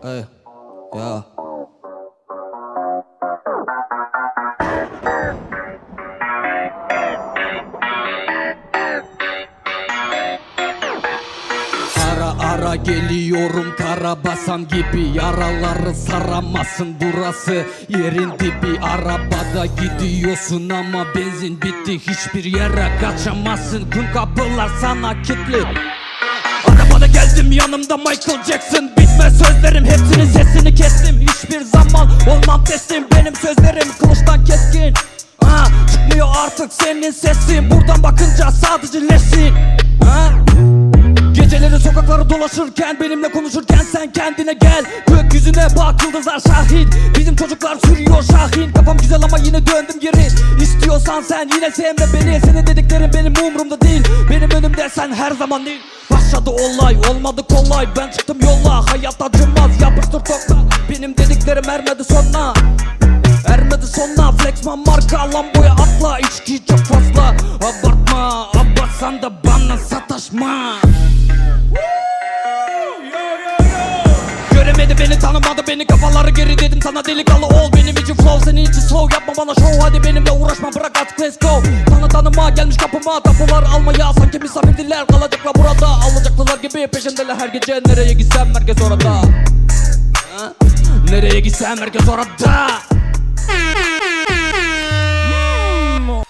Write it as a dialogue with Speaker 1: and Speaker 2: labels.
Speaker 1: Hey, ya. Ara ara geliyorum karabasan gibi, yaraları saramasın burası yerin dibi. Arabada gidiyorsun ama benzin bitti, hiçbir yere kaçamazsın, tüm kapılar sana kilitli. Arabada geldim, yanımda Michael Jackson, bitmez sözlerim, hepsinin sesini kestim. Hiçbir zaman olmam teslim, benim sözlerim kılıçtan keskin. Çıkmıyor artık senin sesin, buradan bakınca sadece leşsin. Geceleri sokakları dolaşırken, benimle konuşurken sen kendine gel. Gökyüzüne bak, yıldızlar şahit, bizim çocuklar sürüyor Şahin. Kafam güzel ama yine döndüm geri, İstiyorsan sen yine sevme beni. Senin dediklerin benim umurumda değil, benim önümde sen her zaman değil. Başladı olay, olmadı kolay, ben çıktım yola. Hayat acımaz, yapıştır tokla, benim dediklerim ermedi sonuna. Ermedi sonuna, Flexman marka Lambo'ya atla. İçki çok fazla, abartma, abartsan da bana sataşma. Göremedi beni, tanımadı beni, kafaları geri dedim sana delikanlı ol. Benim için flow, senin için slow, yapma bana show. Hadi benimle uğraşma, bırak artık, let's go. Tanıma gelmiş kapıma, kapılar almaya, sanki misafirdiler, kalacaklar burada. Alacaklılar gibi peşindeler her gece, nereye gitsem merkez orada. Nereye gitsem merkez orada.